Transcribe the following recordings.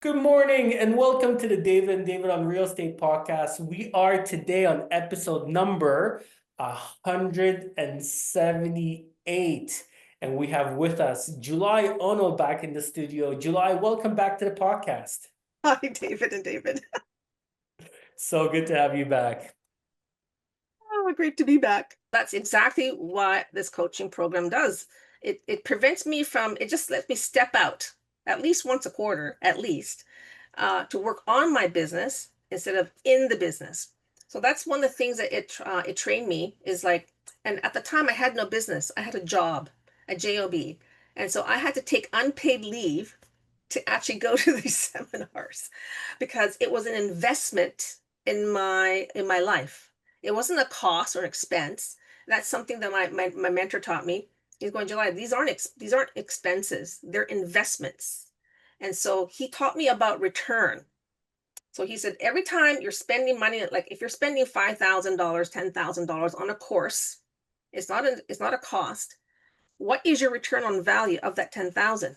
Good morning and welcome to the David and David on Real Estate podcast. We are today on episode number 178. And we have with us July Ono back in the studio. July, welcome back to the podcast. Hi, David and David. So good to have you back. Oh, great to be back. That's exactly what this coaching program does. It prevents me from, it just lets me step out at least once a quarter, at least, to work on my business instead of in the business. So that's one of the things that it trained me is like, and at the time I had no business. I had a job, a job. And so I had to take unpaid leave to actually go to these seminars because it was an investment in my life. It wasn't a cost or expense. That's something that my mentor taught me. He's going, July, these aren't expenses, they're investments. And so he taught me about return. So he said, every time you're spending money, like if you're spending $5,000, $10,000 on a course, it's not a cost. What is your return on value of that 10,000?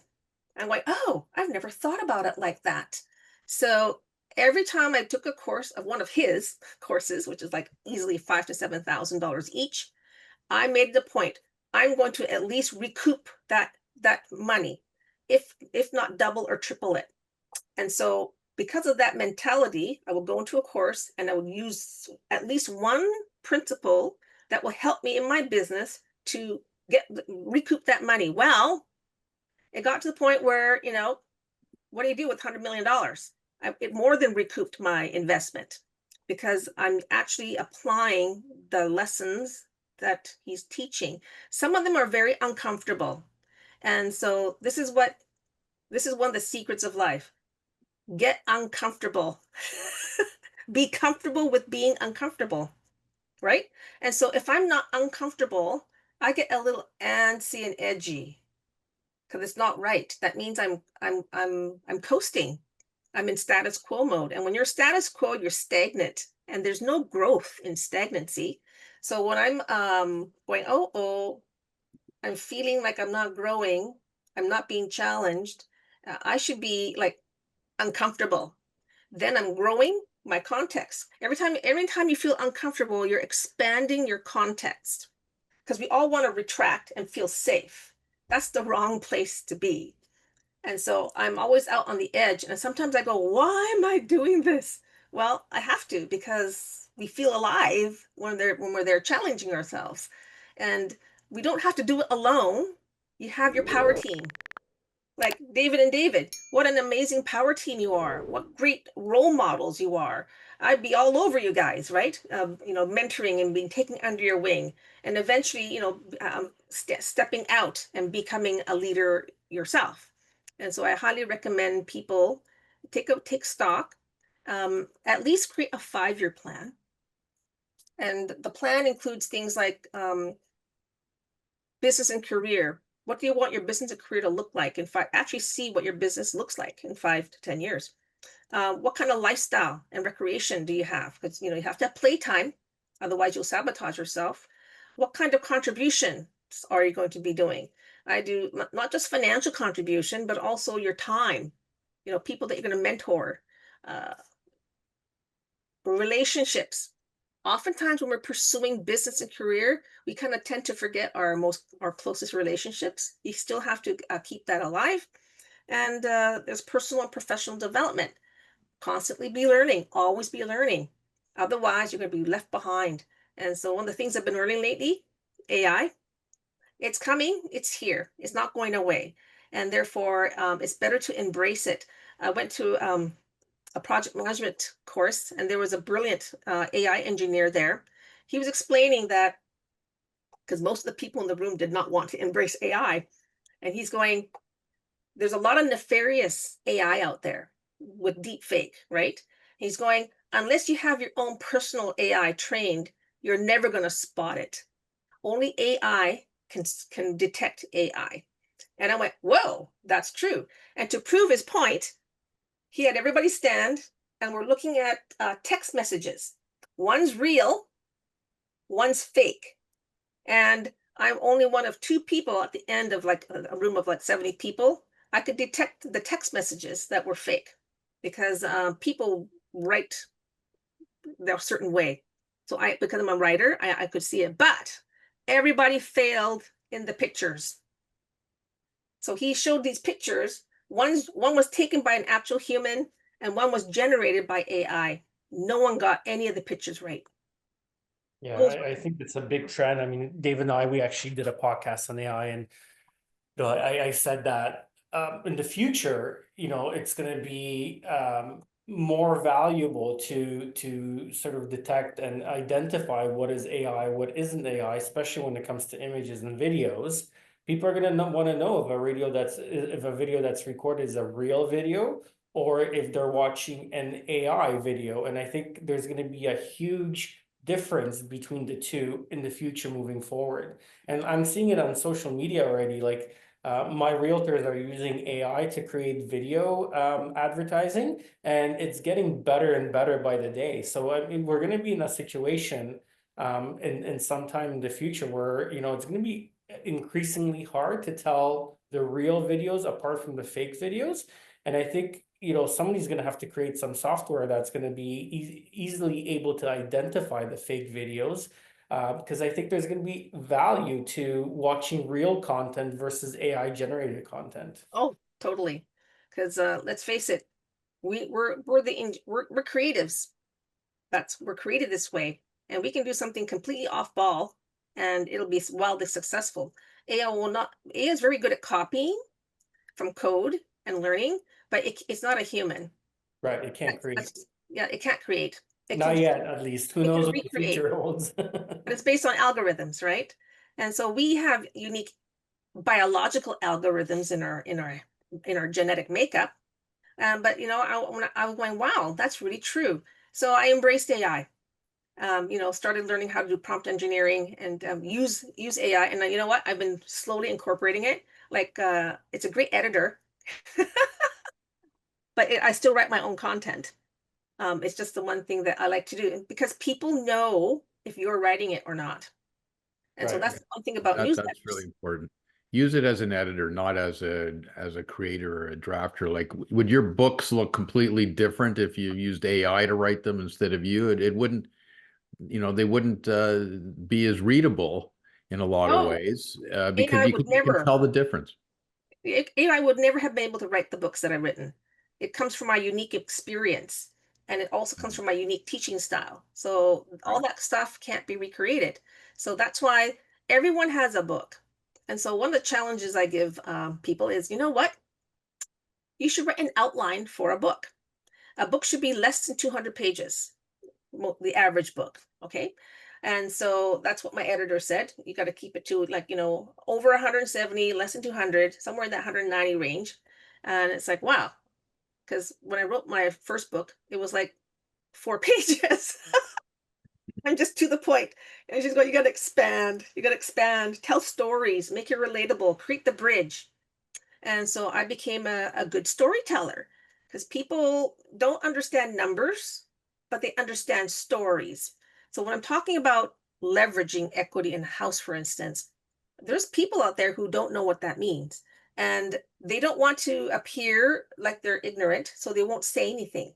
I'm like, oh, I've never thought about it like that. So every time I took a course of one of his courses, which is like easily $5,000 to $7,000 each, I made the point I'm going to at least recoup that money, if not double or triple it. And so because of that mentality, I will go into a course and I will use at least one principle that will help me in my business to recoup that money. Well, it got to the point where, what do you do with $100 million? It more than recouped my investment because I'm actually applying the lessons that he's teaching. Some of them are very uncomfortable. And so this is one of the secrets of life. Get uncomfortable. Be comfortable with being uncomfortable, right? And so if I'm not uncomfortable, I get a little antsy and edgy because it's not right. That means I'm coasting. I'm in status quo mode. And when you're status quo, you're stagnant and there's no growth in stagnancy. So when I'm going, I'm feeling like I'm not growing, I'm not being challenged, I should be like uncomfortable. Then I'm growing my context. Every time you feel uncomfortable, you're expanding your context because we all want to retract and feel safe. That's the wrong place to be. And so I'm always out on the edge. And sometimes I go, why am I doing this? Well, I have to because we feel alive when we're there challenging ourselves. And we don't have to do it alone. You have your power team. Like David and David, what an amazing power team you are. What great role models you are. I'd be all over you guys, right? Mentoring and being taken under your wing, and eventually, stepping out and becoming a leader yourself. And so I highly recommend people take stock, at least create a 5-year plan. And the plan includes things like business and career. What do you want your business and career to look like in five? Actually, see what your business looks like in 5 to 10 years. What kind of lifestyle and recreation do you have? Because you have to have playtime, otherwise you'll sabotage yourself. What kind of contributions are you going to be doing? I do not just financial contribution, but also your time. People that you're going to mentor, uh, relationships. Oftentimes when we're pursuing business and career, we kind of tend to forget our closest relationships. You still have to keep that alive. And there's personal and professional development. Constantly be learning, always be learning. Otherwise, you're going to be left behind. And so one of the things I've been learning lately, AI, it's coming, it's here, it's not going away. And therefore, it's better to embrace it. I went to a project management course, and there was a brilliant AI engineer there. He was explaining that because most of the people in the room did not want to embrace AI. And he's going, there's a lot of nefarious AI out there with deep fake, right? He's going, unless you have your own personal AI trained, you're never going to spot it. Only AI can detect AI. And I went, whoa, that's true. And to prove his point, he had everybody stand and we're looking at text messages. One's real, one's fake. And I'm only one of 2 people at the end of like a room of like 70 people. I could detect the text messages that were fake. because people write a certain way. So because I'm a writer, I could see it, but everybody failed in the pictures. So he showed these pictures. One was taken by an actual human and one was generated by AI. No one got any of the pictures right. Yeah, Those I think it's a big trend. I mean, Dave and I, we actually did a podcast on AI, and I said that in the future, it's going to be more valuable to sort of detect and identify what is AI, what isn't AI, especially when it comes to images and videos. People are going to want to know if a video that's recorded is a real video or if they're watching an AI video. And I think there's going to be a huge difference between the two in the future moving forward. And I'm seeing it on social media already, like my realtors are using AI to create video advertising, and it's getting better and better by the day. So I mean, we're going to be in a situation in some time in the future where it's going to be increasingly hard to tell the real videos apart from the fake videos. And I think somebody's going to have to create some software that's going to be easily able to identify the fake videos, because I think there's going to be value to watching real content versus AI generated content. Oh, totally. Because let's face it, we're we're creatives. We're created this way, and we can do something completely off ball, and it'll be wildly successful. AI will not. AI is very good at copying from code and learning, but it's not a human. Right. It can't create. Yeah, it can't create. It can Not yet, at least. Who it can knows what the recreate, future holds? but it's based on algorithms, right? And so we have unique biological algorithms in our genetic makeup. But when I was going, wow, that's really true. So I embraced AI. Started learning how to do prompt engineering and use AI. And you know what? I've been slowly incorporating it. Like it's a great editor, but I still write my own content. It's just the one thing that I like to do because people know if you're writing it or not. And so Right. that's the one thing about That's really newsletters. important. Use it as an editor, not as a creator or a drafter. Like, would your books look completely different if you used AI to write them instead of you? It wouldn't, they wouldn't be as readable in a lot of No, ways because AI would you can never. tell the difference. I would never have been able to write the books that I've written. It comes from my unique experience, and it also comes from my unique teaching style. So all Right. that stuff can't be recreated. So that's why everyone has a book. And so one of the challenges I give people is, you know what? You should write an outline for a book. A book should be less than 200 pages, the average book. Okay. And so that's what my editor said. You got to keep it to like, over 170, less than 200, somewhere in that 190 range. And it's like, wow. Because when I wrote my first book, it was like 4 pages. I'm just to the point. And she's going, you got to expand. You got to expand, tell stories, make it relatable, create the bridge. And so I became a good storyteller because people don't understand numbers, but they understand stories. So when I'm talking about leveraging equity in a house, for instance, there's people out there who don't know what that means. And they don't want to appear like they're ignorant, so they won't say anything.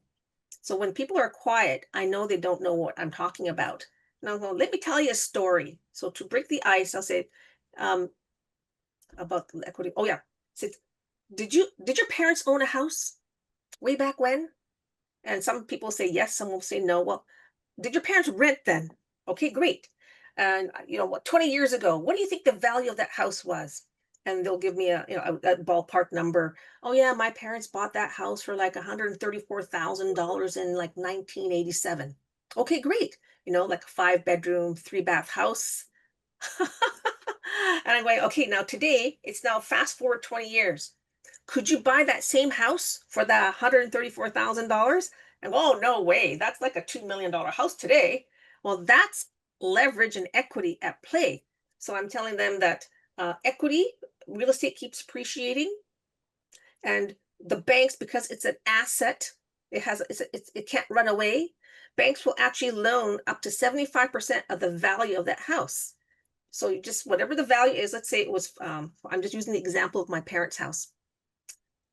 So when people are quiet, I know they don't know what I'm talking about. And I'll go, let me tell you a story. So to break the ice, I'll say, um, about equity. Oh yeah. So did your parents own a house way back when? And some people say yes, some will say no. Well, did your parents rent then? Okay, great. And what 20 years ago, what do you think the value of that house was? And they'll give me a ballpark number. Oh yeah, my parents bought that house for like $134,000 in like 1987. Okay, great. Like a 5 bedroom, 3 bath house. And I'm going, okay, now today it's now fast forward 20 years. Could you buy that same house for the $134,000? And oh, no way. That's like a $2 million house today. Well, that's leverage and equity at play. So I'm telling them that equity, real estate keeps appreciating, and the banks, because it's an asset, it can't run away. Banks will actually loan up to 75% of the value of that house. So you just whatever the value is, let's say it was, I'm just using the example of my parents' house.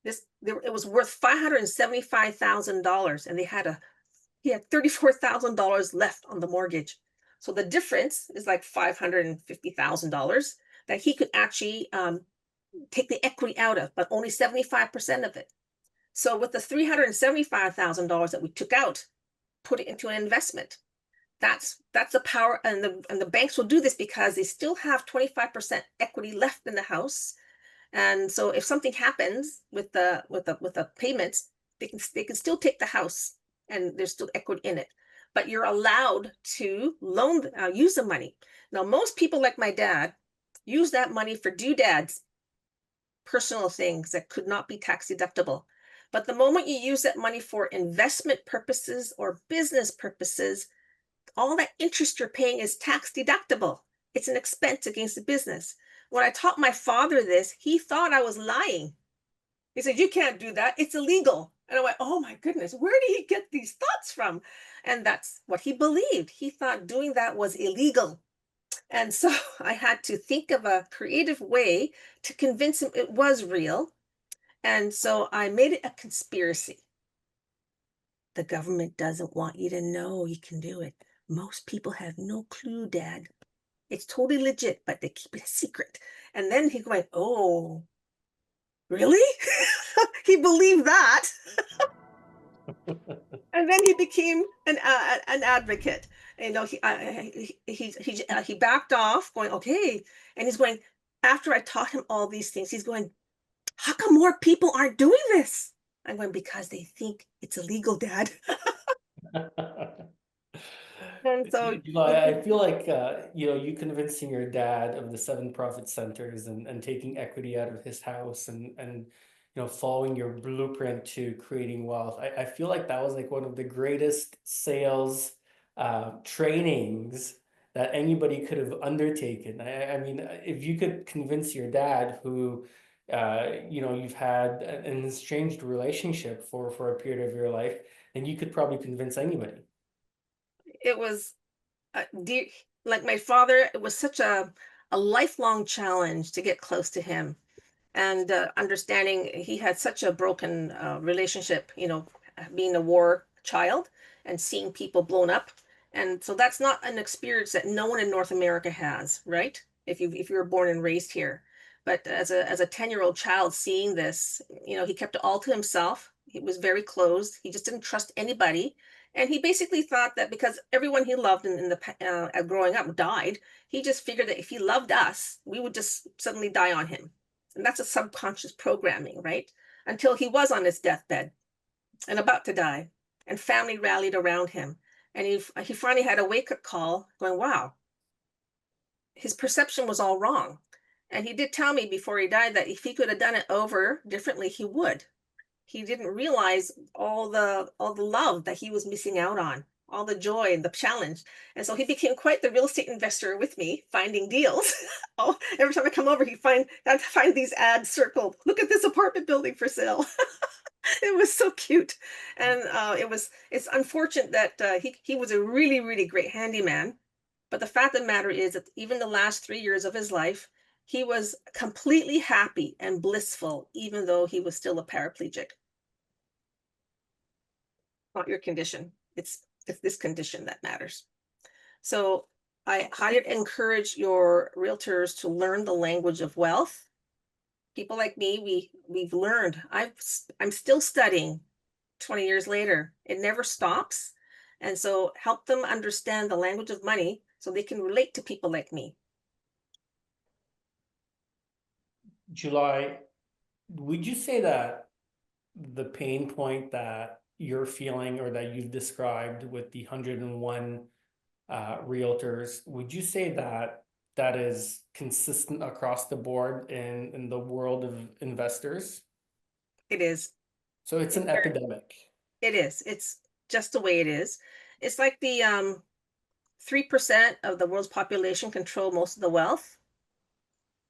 It was worth $575,000, and he had $34,000 left on the mortgage. So the difference is like $550,000 that he could actually take the equity out of, but only 75% of it. So with the $375,000 that we took out, put it into an investment. That's the power, and the banks will do this because they still have 25% equity left in the house. And so if something happens with the payments, they can still take the house, and there's still equity in it. But you're allowed to use the money. Now, most people like my dad use that money for doodads, personal things that could not be tax deductible. But the moment you use that money for investment purposes or business purposes, all that interest you're paying is tax deductible. It's an expense against the business. When I taught my father this, he thought I was lying. He said, "You can't do that. It's illegal." And I went, "Oh my goodness, where did he get these thoughts from?" And that's what he believed. He thought doing that was illegal. And so I had to think of a creative way to convince him it was real. And so I made it a conspiracy. The government doesn't want you to know you can do it. Most people have no clue, Dad. It's totally legit, but they keep it a secret. And then he went, "Oh, really?" He believed that. And then he became an advocate. You know, he backed off, going, "Okay." And he's going, after I taught him all these things, he's going, "How come more people aren't doing this?" I'm going, "Because they think it's illegal, Dad." And so You know, I feel like you know, you convincing your dad of the seven profit centers and taking equity out of his house and you know, following your blueprint to creating wealth. I feel like that was like one of the greatest sales trainings that anybody could have undertaken. I mean, if you could convince your dad, who you know, you've had an estranged relationship for a period of your life, then you could probably convince anybody. it was dear, like my father, it was such a lifelong challenge to get close to him, and understanding he had such a broken relationship, you know, being a war child and seeing people blown up. And so that's not an experience that no one in North America has, right? If you were born and raised here. But as a 10-year-old child seeing this, you know, he kept it all to himself. He was very closed. He just didn't trust anybody. And he basically thought that because everyone he loved in the growing up died, he just figured that if he loved us, we would just suddenly die on him. And that's a subconscious programming, right? Until he was on his deathbed and about to die, and family rallied around him. And he finally had a wake-up call going, wow, his perception was all wrong. And he did tell me before he died that if he could have done it over differently, he would. He didn't realize all the love that he was missing out on, all the joy and the challenge. And so he became quite the real estate investor with me, finding deals. Oh, every time I come over, I'd find these ads circled. "Look at this apartment building for sale." It was so cute. And it's unfortunate that he was a really, really great handyman. But the fact of the matter is that even the last 3 years of his life, he was completely happy and blissful, even though he was still a paraplegic. Not your condition. It's this condition that matters. So I highly encourage your realtors to learn the language of wealth. People like me, we've learned. I'm still studying 20 years later. It never stops. And so help them understand the language of money so they can relate to people like me. July, would you say that the pain point that you're feeling or that you've described with the 101 realtors, would you say that that is consistent across the board in the world of investors? It is. So it's an epidemic. It is. It's just the way it is. It's like the 3% of the world's population control most of the wealth.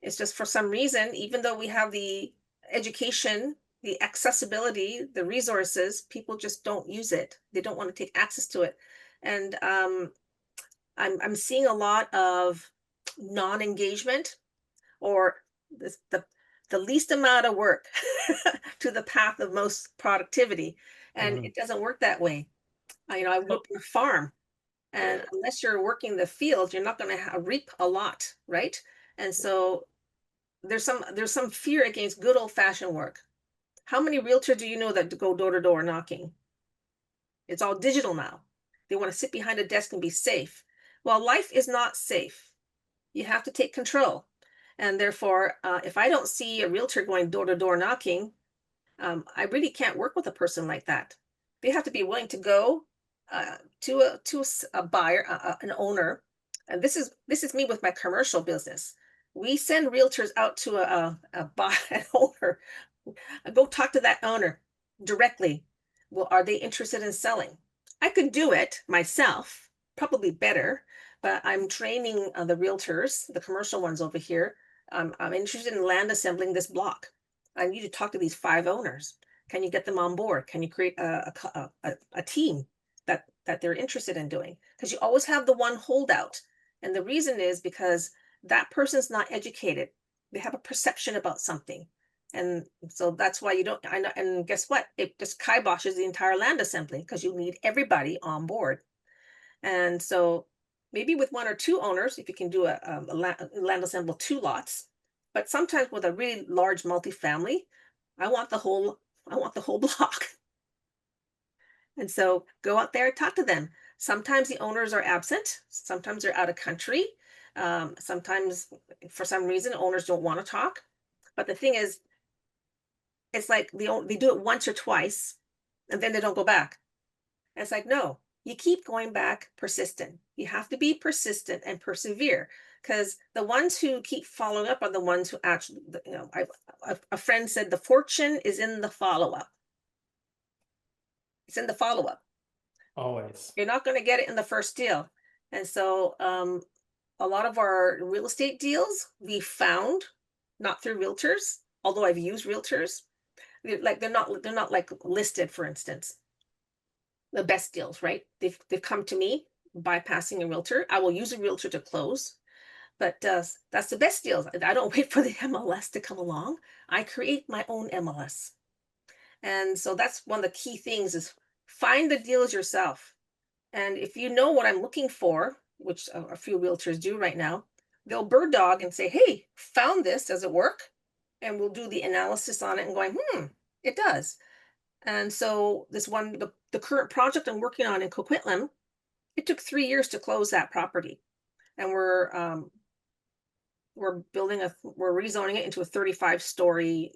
It's just for some reason, even though we have the education, the accessibility, the resources, people just don't use it. They don't want to take access to it. And I'm seeing a lot of non-engagement, or the the least amount of work to the path of most productivity. And Mhm. it doesn't work that way. I grew up on a farm, and unless you're working the field, you're not going to reap a lot, right? And so there's some fear against good old fashioned work. How many realtors do you know that go door to door knocking? It's all digital now. They want to sit behind a desk and be safe. Well, life is not safe. You have to take control. And therefore, if I don't see a realtor going door to door knocking, I really can't work with a person like that. They have to be willing to go to a buyer, an owner. And this is me with my commercial business. We send realtors out to a buy an owner. Go talk to that owner directly. Well, are they interested in selling? I could do it myself, probably better, but I'm training the realtors, the commercial ones over here. I'm interested in land assembling this block. I need to talk to these 5 owners. Can you get them on board? Can you create a team that they're interested in doing? Because you always have the one holdout. And the reason is because that person's not educated. They have a perception about something. And so that's why you don't, I know, and guess what? It just kiboshes the entire land assembly because you need everybody on board. And so maybe with 1 or 2 owners, if you can do a land assemble 2 lots, but sometimes with a really large multifamily, I want the whole, I want the whole block. And so go out there and talk to them. Sometimes the owners are absent, sometimes they're out of country. Sometimes for some reason owners don't want to talk. But the thing is, it's like they do it once or twice and then they don't go back. And it's like, no, you keep going back persistent. You have to be persistent and persevere because the ones who keep following up are the ones who actually, a friend said the fortune is in the follow up. It's in the follow up. Always. You're not going to get it in the first deal. And so a lot of our real estate deals we found not through realtors, although I've used realtors. They're not like listed, for instance. The best deals, right? They've come to me bypassing a realtor. I will use a realtor to close, but that's the best deals. I don't wait for the MLS to come along. I create my own MLS. And so that's one of the key things is find the deals yourself. And if you know what I'm looking for, which a few realtors do right now, they'll bird dog and say, hey, found this, does it work? And we'll do the analysis on it and going, it does. And so this one, the current project I'm working on in Coquitlam, it took 3 years to close that property. And we're rezoning it into a 35-story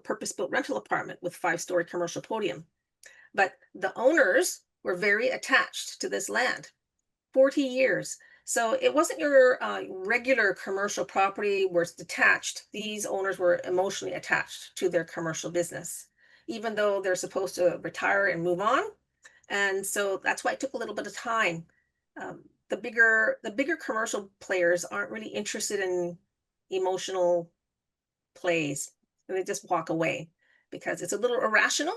purpose-built rental apartment with 5-story commercial podium. But the owners were very attached to this land, 40 years. So it wasn't your regular commercial property where it's detached. These owners were emotionally attached to their commercial business, even though they're supposed to retire and move on. And so that's why it took a little bit of time. The bigger commercial players aren't really interested in emotional plays, and they just walk away because it's a little irrational.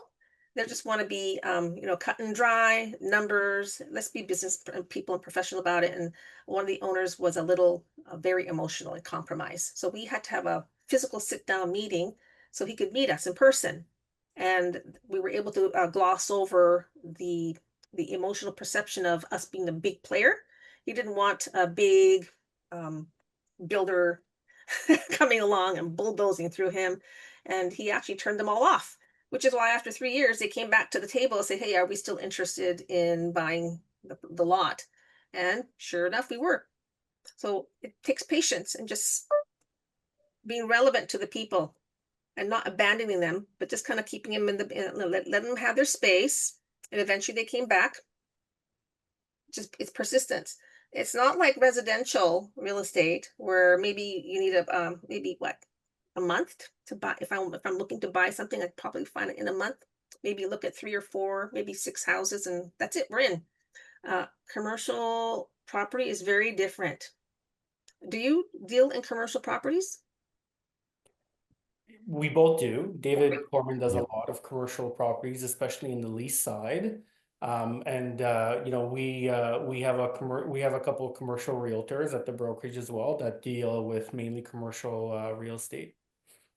They just want to be, cut and dry numbers. Let's be business people and professional about it. And one of the owners was a little very emotional and compromised. So we had to have a physical sit down meeting so he could meet us in person. And we were able to gloss over the emotional perception of us being a big player. He didn't want a big builder coming along and bulldozing through him. And he actually turned them all off, which is why after 3 years, they came back to the table and say, hey, are we still interested in buying the lot? And sure enough, we were. So it takes patience and just being relevant to the people and not abandoning them, but just kind of keeping them let them have their space. And eventually they came back. Just it's persistence. It's not like residential real estate where maybe you need maybe a month to buy. If I'm looking to buy something, I'd probably find it in a month. Maybe look at 3 or 4, maybe 6 houses, and that's it. We're in. Commercial property is very different. Do you deal in commercial properties? We both do. David Korman does a Yep. lot of commercial properties, especially in the lease side. And we have a couple of commercial realtors at the brokerage as well that deal with mainly commercial real estate.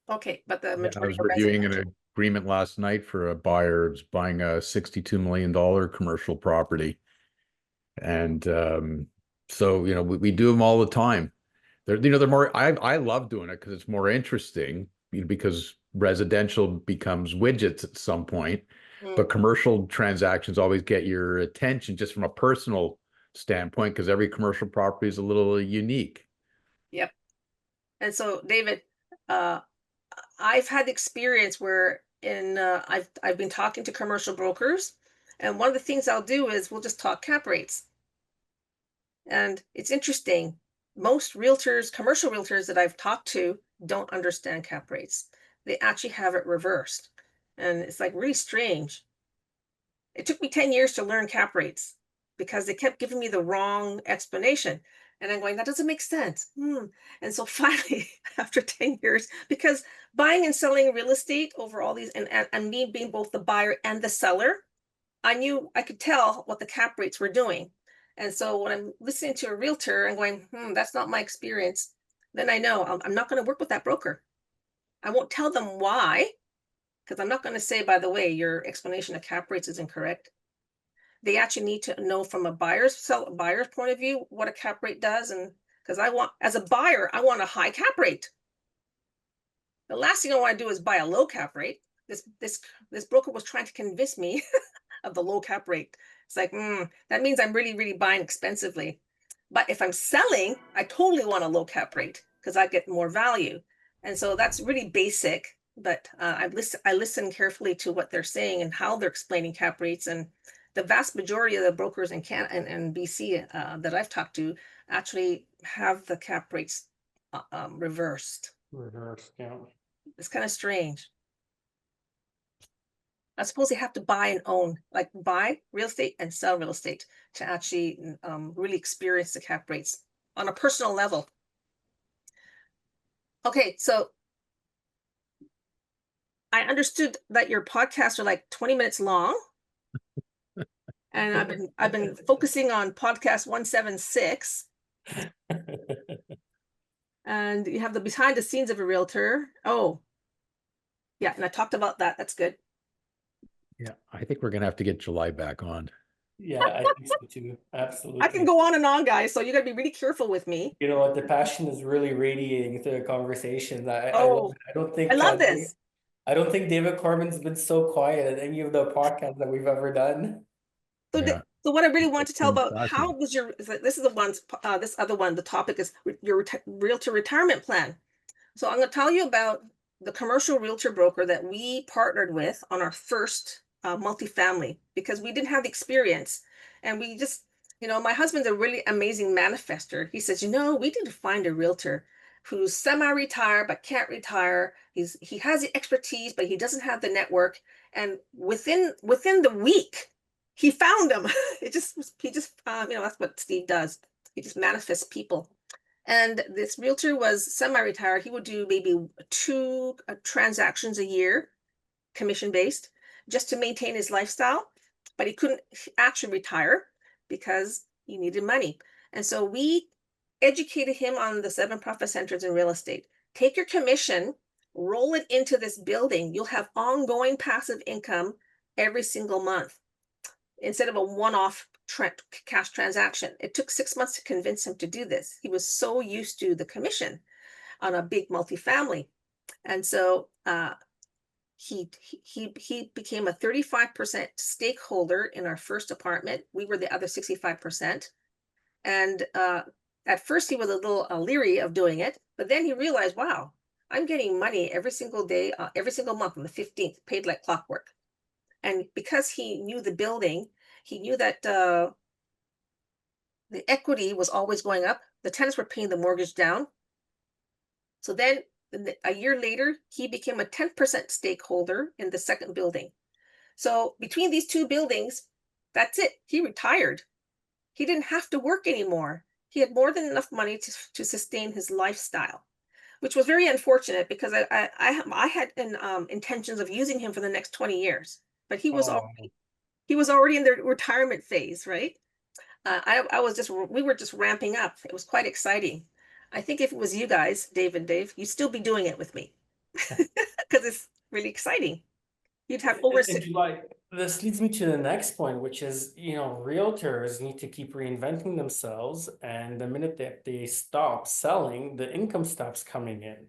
Okay, but the Yeah, I majority was are reviewing residential. an agreement last night for a buyer who's buying a $62 million commercial property. And so, we do them all the time. They're more, I love doing it because it's more interesting, because residential becomes widgets at some point, Mm, but commercial transactions always get your attention just from a personal standpoint, because every commercial property is a little unique. yep. And so, David, uh, I've had experience where I've been talking to commercial brokers, and one of the things I'll do is we'll just talk cap rates. And it's interesting. Most realtors, commercial realtors that I've talked to, don't understand cap rates. They actually have it reversed. And it's like really strange. It took me 10 years to learn cap rates because they kept giving me the wrong explanation. And I'm going, that doesn't make sense. And so finally, after 10 years, because buying and selling real estate over all these, and me being both the buyer and the seller, I could tell what the cap rates were doing. And so when I'm listening to a realtor and going, that's not my experience, then I know I'm not going to work with that broker. I won't tell them why, because I'm not going to say, by the way, your explanation of cap rates is incorrect. They actually need to know from a buyer's point of view what a cap rate does. And because as a buyer, I want a high cap rate. The last thing I want to do is buy a low cap rate. This broker was trying to convince me of the low cap rate. It's like, that means I'm really, really buying expensively. But if I'm selling, I totally want a low cap rate because I get more value. And so that's really basic, but I listen carefully to what they're saying and how they're explaining cap rates. And the vast majority of the brokers in Canada and BC that I've talked to actually have the cap rates reversed. Reverse, yeah. It's kind of strange. I suppose they have to buy and own, like buy real estate and sell real estate to actually really experience the cap rates on a personal level. Okay, so I understood that your podcasts are like 20 minutes long. And I've been focusing on podcast 176. And you have the behind the scenes of a realtor. Oh, yeah, and I talked about that. That's good. Yeah, I think we're gonna have to get July back on. Yeah, I think so too. I can Absolutely. go on and on, guys, so you got to be really careful with me. You know what? The passion is really radiating through the conversations. I love Oh, it. I don't I think love this. I don't think David Korman's been so quiet at any of the podcasts that we've ever done. So, Yeah, so what I really want to it's tell been about how fascinating. was this is the one, this other one, the topic is your realtor retirement plan. So I'm going to tell you about the commercial realtor broker that we partnered with on our first multifamily because we didn't have the experience. And we just, my husband's a really amazing manifester. He says, we need to find a realtor who's semi-retired but can't retire. He has the expertise, but he doesn't have the network. And within the week, he found them. He just that's what Steve does. He just manifests people. And this realtor was semi-retired. He would do maybe 2 transactions a year, commission-based, just to maintain his lifestyle. But he couldn't actually retire because he needed money. And so we educated him on the 7 profit centers in real estate. Take your commission, roll it into this building. You'll have ongoing passive income every single month instead of a one-off cash transaction. It took 6 months to convince him to do this. He was so used to the commission on a big multifamily. And so he became a 35% stakeholder in our first apartment. We were the other 65%. And at first he was a little leery of doing it, but then he realized, wow, I'm getting money every single day, every single month on the 15th, paid like clockwork. And because he knew the building, he knew that the equity was always going up. The tenants were paying the mortgage down. So then a year later, he became a 10% stakeholder in the second building. So between these 2 buildings, that's it. He retired. He didn't have to work anymore. He had more than enough money to sustain his lifestyle, which was very unfortunate because I had intentions of using him for the next 20 years, but he was already in the retirement phase, right? We were just ramping up. It was quite exciting. I think if it was you guys, Dave, you'd still be doing it with me. because it's really exciting. You'd have over And July, this leads me to the next point, which is, realtors need to keep reinventing themselves, and the minute that they stop selling, the income stops coming in.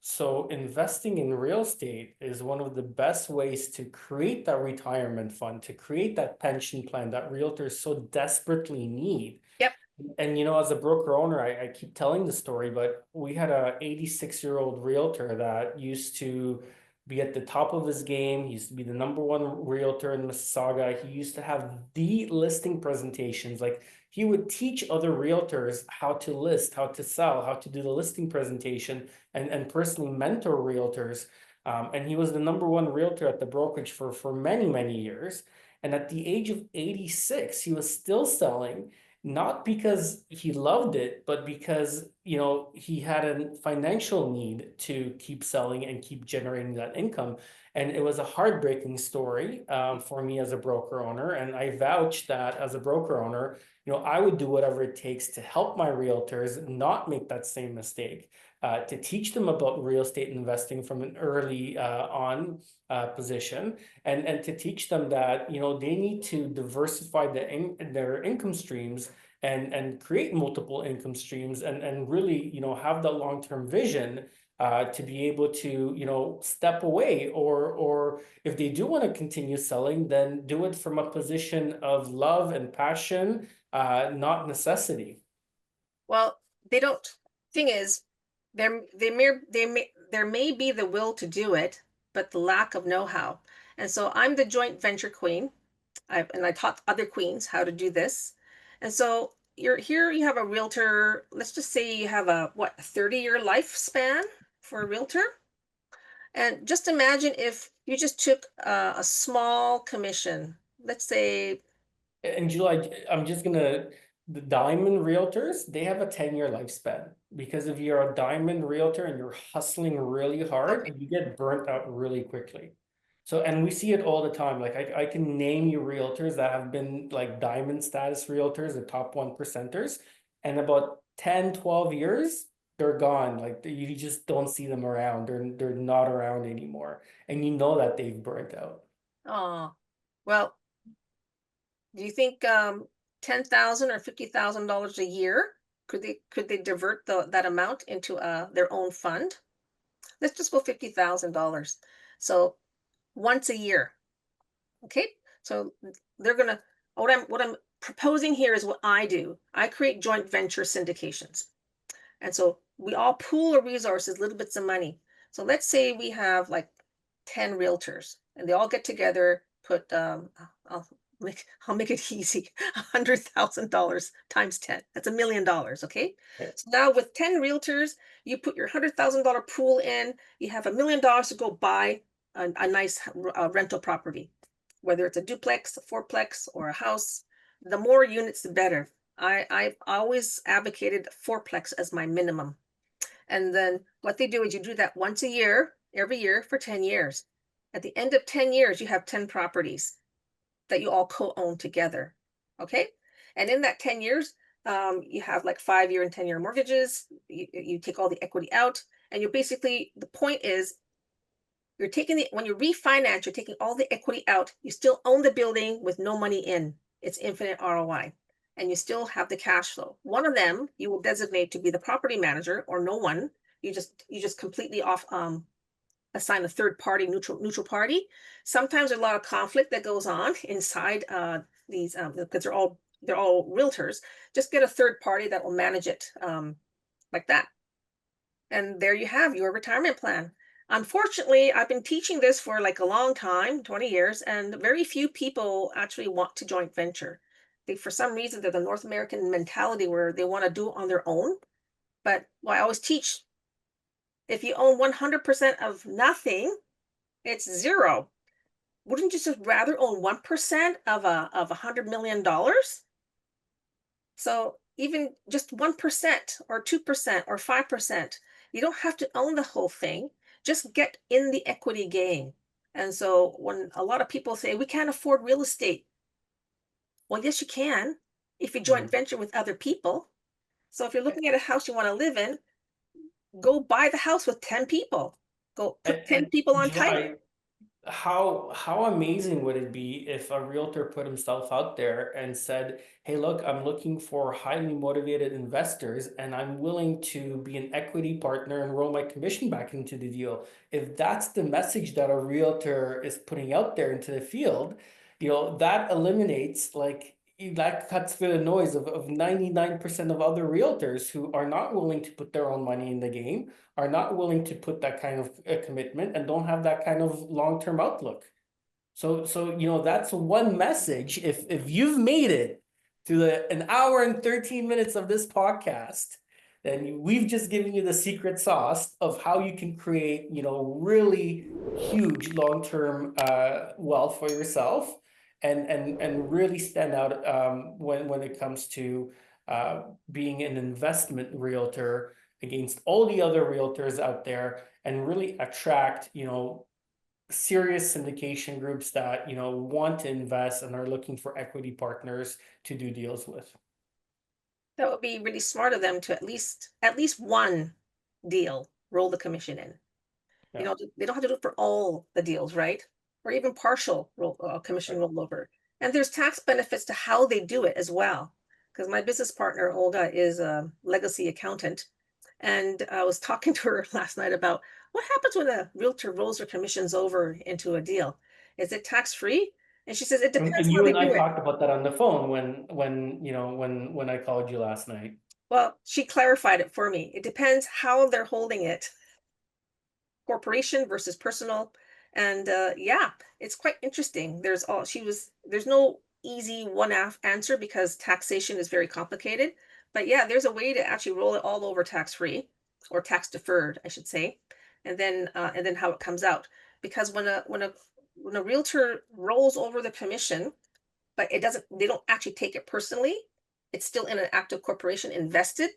So investing in real estate is one of the best ways to create that retirement fund, to create that pension plan that realtors so desperately need. Yep. And as a broker owner, I keep telling the story, but we had a 86-year-old realtor that used to be at the top of his game. He used to be the #1 realtor in Mississauga. He used to have the listing presentations. Like, he would teach other realtors how to list, how to sell, how to do the listing presentation, and personally mentor realtors. And he was the #1 realtor at the brokerage for many, many years. And at the age of 86, he was still selling, not because he loved it, but because, he had a financial need to keep selling and keep generating that income. And it was a heartbreaking story for me as a broker owner. And I vouch that as a broker owner, I would do whatever it takes to help my realtors not make that same mistake, to teach them about real estate investing from an early on position, and to teach them that they need to diversify their income streams, and create multiple income streams, and really have that long-term vision, to be able to step away, or if they do want to continue selling, then do it from a position of love and passion, not necessity. Well, they don't. Thing is, there may be the will to do it, but the lack of know-how. And so I'm the joint venture queen. I taught other queens how to do this. And so you're here, you have a realtor. Let's just say you have a 30-year lifespan for a realtor. And just imagine if you just took a small commission, let's say. And July, the diamond realtors, they have a 10-year lifespan, because if you're a diamond realtor and you're hustling really hard, Okay. you get burnt out really quickly. So, and we see it all the time. Like, I can name you realtors that have been like diamond status realtors, the top 1%ers, and about 10, 12 years, they're gone. Like, you just don't see them around. They're not around anymore. And that they've burnt out. Oh, well, do you think $10,000 or $50,000 a year could they divert that amount into their own fund? Let's just go $50,000. So once a year, okay? So they're gonna what I'm proposing here is what I do. I create joint venture syndications, and so we all pool our resources, little bits of money. So let's say we have like 10 realtors, and they all get together, put I'll I'll make it easy. $100,000 times 10. That's $1 million. Okay. Okay. So now with 10 realtors, you put your $100,000 pool in, you have $1 million to go buy a nice rental property, whether it's a duplex, a fourplex, or a house. The more units, the better. I've always advocated fourplex as my minimum. And then what they do is you do that once a year, every year for 10 years. At the end of 10 years, you have 10 properties that you all co-own together. Okay. And in that 10 years, you have like 5-year and 10-year mortgages. You take all the equity out. And you're basically, the point is, when you refinance, you're taking all the equity out. You still own the building with no money in. It's infinite ROI. And you still have the cash flow. One of them you will designate to be the property manager, or no one. You just completely assign a third party, neutral party. Sometimes there's a lot of conflict that goes on inside these because they're all realtors. Just get a third party that will manage it like that. And there you have your retirement plan. Unfortunately, I've been teaching this for like a long time, 20 years, and very few people actually want to joint venture. For some reason, they're the North American mentality where they want to do it on their own. But I always teach, if you own 100% of nothing, it's zero. Wouldn't you just rather own 1% of $100 million? So even just 1% or 2% or 5%, you don't have to own the whole thing. Just get in the equity game. And so when a lot of people say we can't afford real estate, well, yes, you can if you joint venture with other people. So if you're looking at a house you want to live in, go buy the house with 10 people. Go And, put 10 people on title. July, how amazing would it be if a realtor put himself out there and said, hey, look, I'm looking for highly motivated investors and I'm willing to be an equity partner and roll my commission back into the deal. If that's the message that a realtor is putting out there into the field, that eliminates, like, that cuts through the noise of 99% of other realtors who are not willing to put their own money in the game, are not willing to put that kind of commitment, and don't have that kind of long-term outlook. So that's one message. If you've made it to an hour and 13 minutes of this podcast, then we've just given you the secret sauce of how you can create, really huge long-term wealth for yourself, and really stand out when it comes to being an investment realtor against all the other realtors out there, and really attract, serious syndication groups that, want to invest and are looking for equity partners to do deals with. That would be really smart of them to at least one deal roll the commission in. Yeah. They don't have to do it for all the deals, right? Or even partial commission rollover. And there's tax benefits to how they do it as well. Because my business partner, Olga, is a legacy accountant. And I was talking to her last night about what happens when a realtor rolls her commissions over into a deal. Is it tax free? And she says it depends And how you they and I do it. talked about that on the phone when I called you last night. Well, she clarified it for me. It depends how they're holding it, corporation versus personal. And yeah, it's quite interesting. There's no easy answer because taxation is very complicated. But yeah, there's a way to actually roll it all over tax free, or tax deferred, I should say, and then how it comes out. Because when a realtor rolls over the commission, but they don't actually take it personally, it's still in an active corporation invested,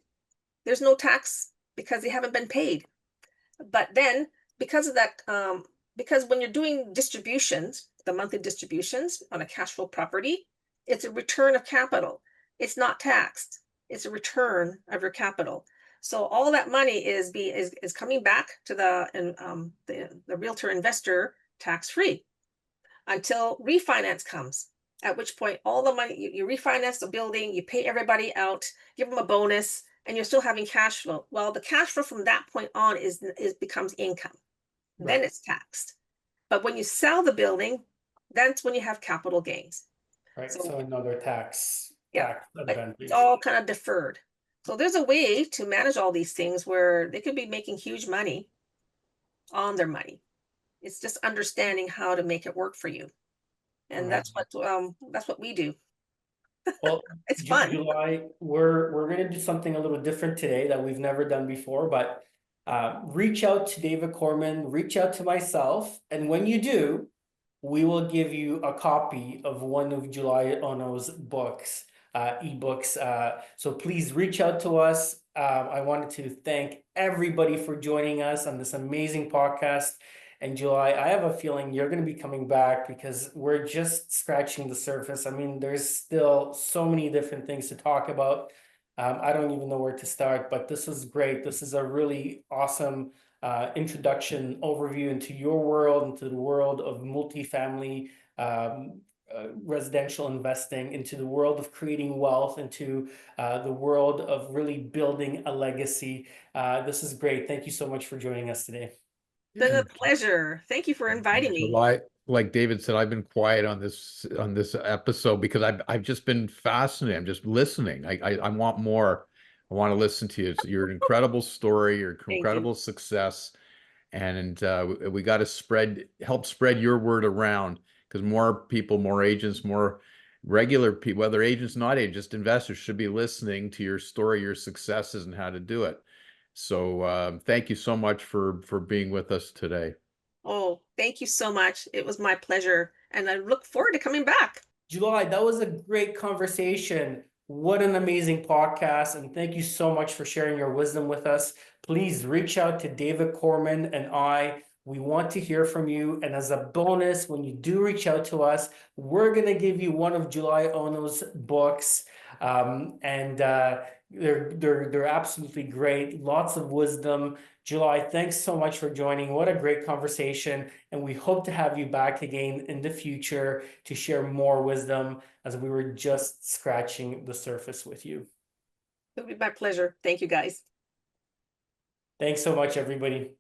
there's no tax because they haven't been paid. But then, because of that, because when you're doing distributions, the monthly distributions on a cash flow property, it's a return of capital. It's not taxed. It's a return of your capital. So all that money is coming back to the realtor investor tax free until refinance comes. At which point, all the money you refinance the building, you pay everybody out, give them a bonus, and you're still having cash flow. Well, the cash flow from that point on becomes income. Then it's taxed. But when you sell the building, that's when you have capital gains. Right. So So another tax but advantage. it's all kind of deferred. So there's a way to manage all these things where they could be making huge money on their money. It's just understanding how to make it work for you. And that's what we do. Well, It's fun. July, we're gonna do something a little different today that we've never done before, but reach out to David Korman, reach out to myself, and when you do, we will give you a copy of one of July Ono's books, ebooks. So please reach out to us. I wanted to thank everybody for joining us on this amazing podcast. And July, I have a feeling you're going to be coming back because we're just scratching the surface. I mean, there's still so many different things to talk about. I don't even know where to start, but this is great. This is a really awesome introduction overview into your world, into the world of multifamily residential investing, into the world of creating wealth, into the world of really building a legacy. This is great. Thank you so much for joining us today. Been a pleasure. Thank you for inviting me. Like David said, I've been quiet on this episode because I've just been fascinated. I'm just listening. I want more. I want to listen to you. You're an incredible story, your incredible success, and we got to help spread your word around, because more people, more agents, more regular people, whether agents, not agents, just investors, should be listening to your story, your successes, and how to do it. So thank you so much for being with us today. Oh, thank you so much. It was my pleasure. And I look forward to coming back. July, that was a great conversation. What an amazing podcast. And thank you so much for sharing your wisdom with us. Please reach out to David Korman and I. We want to hear from you. And as a bonus, when you do reach out to us, we're going to give you one of July Ono's books. They're absolutely great. Lots of wisdom. July, thanks so much for joining. What a great conversation. And we hope to have you back again in the future to share more wisdom, as we were just scratching the surface with you. It'll be my pleasure. Thank you, guys. Thanks so much, everybody.